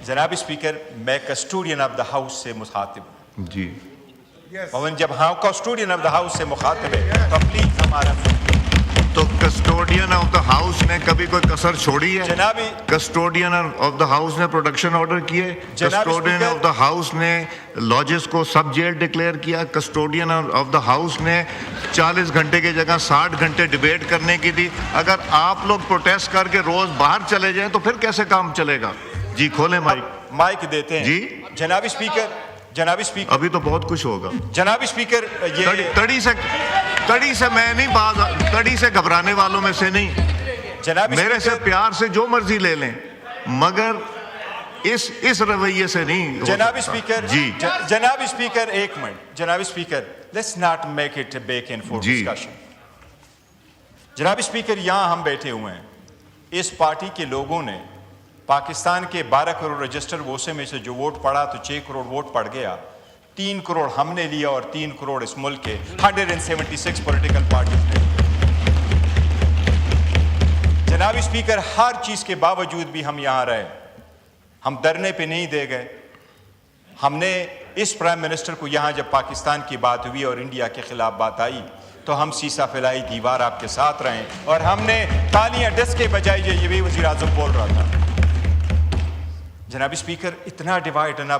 جناب اسپیکر میں custodian of the house سے مخاطب ہوں جی پون جب ہاں کسٹوڈین آف دا ہاؤس سے مخاطب ہے تو پلیز ہمارا تو کسٹوڈین آف دا ہاؤس نے کبھی کوئی کسر چھوڑی ہے؟ جناب کسٹوڈین آف دا ہاؤس نے پروڈکشن آرڈر کیے، کسٹوڈین آف دا ہاؤس نے لاجز کو سب جیل ڈکلیئر کیا، کسٹوڈین آف دا ہاؤس نے 40 گھنٹے کی جگہ 60 گھنٹے ڈیبیٹ کرنے کی دی۔ اگر آپ لوگ پروٹیسٹ کر کے روز باہر چلے جائیں تو پھر کیسے کام چلے گا؟ جی کھولیں مائک دیتے ہیں جی جناب اسپیکر ابھی تو بہت کچھ ہوگا۔ جناب اسپیکر یہ تڑی سے میں نہیں تڑی سے گھبرانے والوں میں سے نہیں، جناب میرے سے پیار سے جو مرضی لے لیں، مگر اس رویے سے نہیں۔ جناب اسپیکر جی جناب اسپیکر ایک منٹ، جناب speaker let's not make it back and forth discussion. جناب اسپیکر یہاں ہم بیٹھے ہوئے ہیں، اس پارٹی کے لوگوں نے پاکستان کے 12 کروڑ رجسٹر ووٹوں میں سے جو ووٹ پڑا تو 6 کروڑ ووٹ پڑ گیا، 3 کروڑ ہم نے لیا اور 3 کروڑ اس ملک کے 176 پولیٹیکل پارٹیز نے۔ جناب اسپیکر ہر چیز کے باوجود بھی ہم یہاں رہے، ہم دھرنے پہ نہیں دے گئے۔ ہم نے اس پرائم منسٹر کو یہاں جب پاکستان کی بات ہوئی اور انڈیا کے خلاف بات آئی تو ہم سیسا پھیلائی دیوار آپ کے ساتھ رہے اور ہم نے تالیاں ڈس کے بجائے یہ بھی وزیر اعظم بول رہا تھا۔ جناب اسپیکر اتنا ڈیوائڈ نہ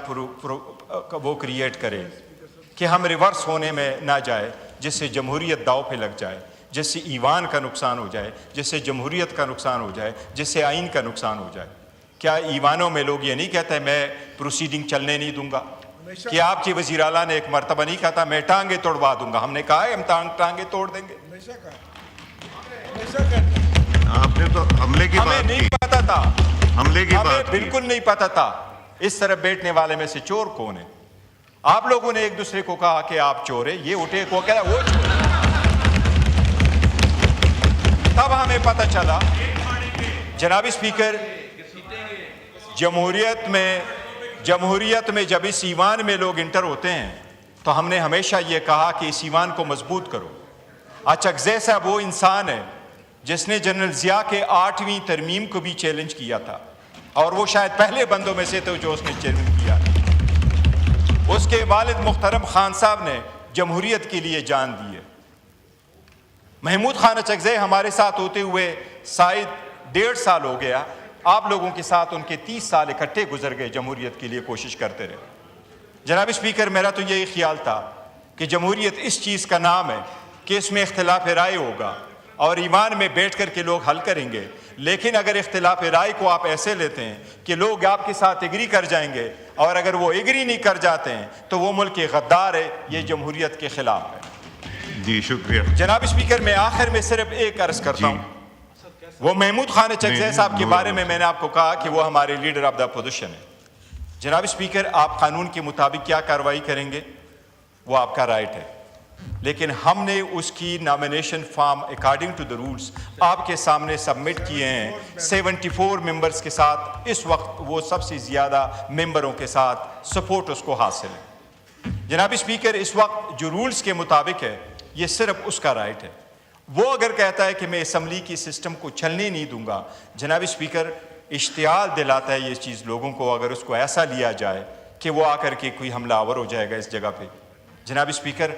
وہ کریٹ کرے کہ ہم ریورس ہونے میں نہ جائے، جس سے جمہوریت داؤ پہ لگ جائے، جس سے ایوان کا نقصان ہو جائے، جس سے جمہوریت کا نقصان ہو جائے، جس سے آئین کا نقصان ہو جائے۔ کیا ایوانوں میں لوگ یہ نہیں کہتے میں پروسیڈنگ چلنے نہیں دوں گا؟ کہ آپ کی وزیر اعلیٰ نے ایک مرتبہ نہیں کہا تھا میں ٹانگیں توڑوا دوں گا؟ ہم نے کہا ہے ہم ٹانگیں توڑ دیں گے۔ آپ نے تو حملے کی ہمیں بات نہیں کی، پتا تھا، حملے کی ہمیں بات کی۔ بالکل نہیں پتا تھا اس طرف بیٹھنے والے میں سے چور کون ہے۔ آپ لوگوں نے ایک دوسرے کو کہا کہ آپ چور ہے، یہ اٹھے کو کہا وہ چور ہے۔ تب ہمیں پتا چلا۔ جناب اسپیکر جمہوریت میں جب اس ایوان میں لوگ انٹر ہوتے ہیں تو ہم نے ہمیشہ یہ کہا کہ اس ایوان کو مضبوط کرو۔ اچکزئی صاحب وہ انسان ہے جس نے جنرل ضیاء کے 8ویں ترمیم کو بھی چیلنج کیا تھا، اور وہ شاید پہلے بندوں میں سے تھے جو اس نے چیلنج کیا۔ اس کے والد محترم خان صاحب نے جمہوریت کے لیے جان دی ہے۔ محمود خان اچکزئی ہمارے ساتھ ہوتے ہوئے شاید 1.5 سال ہو گیا، آپ لوگوں کے ساتھ ان کے 30 سال اکٹھے گزر گئے، جمہوریت کے لیے کوشش کرتے رہے۔ جناب اسپیکر میرا تو یہی خیال تھا کہ جمہوریت اس چیز کا نام ہے کہ اس میں اختلاف رائے ہوگا اور ایوان میں بیٹھ کر کے لوگ حل کریں گے، لیکن اگر اختلاف رائے کو آپ ایسے لیتے ہیں کہ لوگ آپ کے ساتھ ایگری کر جائیں گے اور اگر وہ ایگری نہیں کر جاتے ہیں تو وہ ملک کے غدار ہے، یہ جمہوریت کے خلاف ہے۔ جی شکریہ جناب اسپیکر میں آخر میں صرف ایک عرض کرتا ہوں، وہ محمود خان اچکزئی صاحب کے بارے میں نے آپ کو کہا کہ وہ ہمارے لیڈر آف دا اپوزیشن ہے۔ جناب اسپیکر آپ قانون کے مطابق کیا کارروائی کریں گے وہ آپ کا رائٹ ہے، لیکن ہم نے اس کی nomination form according to the rules آپ کے سامنے سبمٹ کیے ہیں 74 ممبرز کے ساتھ۔ اس وقت وہ سب سے زیادہ ممبروں کے ساتھ سپورٹ اس کو حاصل ہے۔ جناب اسپیکر اس وقت جو رولز کے مطابق ہے یہ صرف اس کا رائٹ ہے۔ وہ اگر کہتا ہے کہ میں اسمبلی کی سسٹم کو چلنے نہیں دوں گا، جناب اسپیکر اشتعال دلاتا ہے یہ چیز لوگوں کو، اگر اس کو ایسا لیا جائے کہ وہ آ کر کے کوئی حملہ آور ہو جائے گا اس جگہ پہ۔ جناب اسپیکر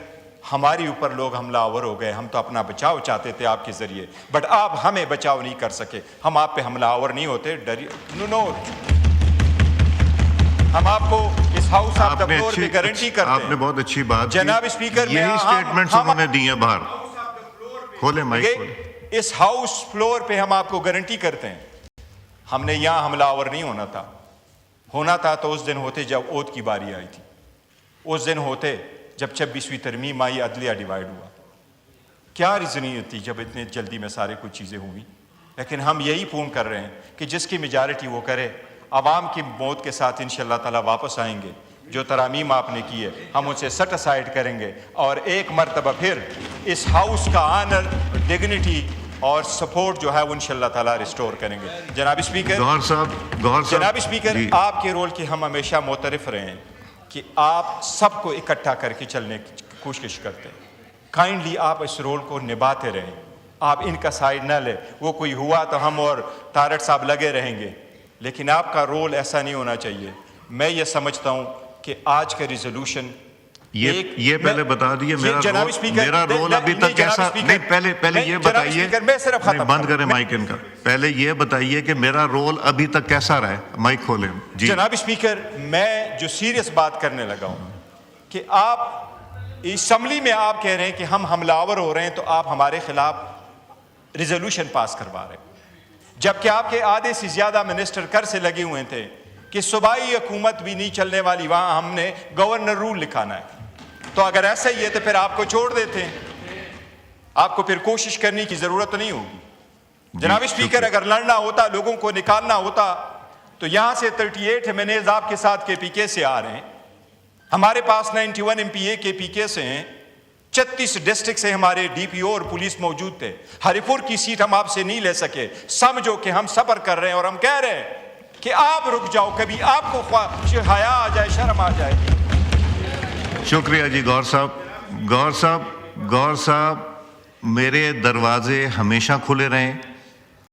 ہماری اوپر لوگ حملہ آور ہو گئے، ہم تو اپنا بچاؤ چاہتے تھے آپ کے ذریعے، بٹ آپ ہمیں بچاؤ نہیں کر سکے۔ ہم آپ پہ حملہ آور نہیں ہوتے، نو ہم آپ کو اس ہاؤس آف دا فلور پہ گارنٹی کرتے ہیں۔ آپ نے بہت اچھی بات جناب اسپیکر یہی سٹیٹمنٹس انہوں نے دی ہیں باہر۔ کھولیں مائک کھولیں۔ اس ہاؤس فلور پہ ہم آپ کو گارنٹی کرتے ہیں ہم نے یہاں حملہ آور نہیں ہونا تھا تو اس دن ہوتے جب اوت کی باری آئی تھی، اس دن ہوتے جب 26ویں ترمیم آئی، عدلیہ ڈیوائیڈ ہوا۔ کیا ریزنیت تھی جب اتنے جلدی میں سارے کچھ چیزیں ہوئی؟ لیکن ہم یہی فون کر رہے ہیں کہ جس کی میجارٹی وہ کرے، عوام کی موت کے ساتھ انشاءاللہ تعالیٰ واپس آئیں گے۔ جو ترامیم آپ نے کی ہے ہم اسے سیٹ اسائڈ کریں گے اور ایک مرتبہ پھر اس ہاؤس کا آنر، ڈگنیٹی اور سپورٹ جو ہے وہ انشاءاللہ تعالیٰ ریسٹور کریں گے۔ جناب اسپیکر جناب اسپیکر آپ کے رول کی ہم ہمیشہ معترف رہے ہیں کہ آپ سب کو اکٹھا کر کے چلنے کی کوشش کرتے ہیں۔ کائنڈلی آپ اس رول کو نبھاتے رہیں، آپ ان کا سائڈ نہ لیں۔ وہ کوئی ہوا تو ہم اور طارق صاحب لگے رہیں گے، لیکن آپ کا رول ایسا نہیں ہونا چاہیے. میں یہ سمجھتا ہوں کہ آج کا ریزولوشن یہ پہلے بتا دیے میرا رول ابھی تک کیسا نہیں. پہلے یہ بتائیے, بند کریں مائک ان کا, پہلے یہ بتائیے کہ میرا رول ابھی تک کیسا رہا ہے. مائک کھولیں. جی جناب اسپیکر, میں جو سیریس بات کرنے لگا ہوں کہ آپ اسمبلی میں آپ کہہ رہے ہیں کہ ہم حملہ آور ہو رہے ہیں تو آپ ہمارے خلاف ریزولوشن پاس کروا رہے ہیں, جبکہ آپ کے آدھے سے زیادہ منسٹر کر سے لگے ہوئے تھے کہ صوبائی حکومت بھی نہیں چلنے والی, وہاں ہم نے گورنر رول لکھانا ہے. تو اگر ایسا ہی ہے تو پھر آپ کو چھوڑ دیتے ہیں, آپ کو پھر کوشش کرنے کی ضرورت نہیں ہوگی. جناب اسپیکر, اگر لڑنا ہوتا, لوگوں کو نکالنا ہوتا, تو یہاں سے 38 ایمنیز آپ کے ساتھ کے پی کے سے آ رہے ہیں, ہمارے پاس 91 MPA کے پی کے سے ہیں, 36 ڈسٹرکٹ سے ہمارے ڈی پی او اور پولیس موجود تھے. ہری پور کی سیٹ ہم آپ سے نہیں لے سکے. سمجھو کہ ہم صبر کر رہے ہیں اور ہم کہہ رہے ہیں کہ آپ رک جاؤ, کبھی آپ کو حیا آ جائے, شرم آ جائے. شکریہ جی. گور صاحب, میرے دروازے ہمیشہ کھلے رہیں.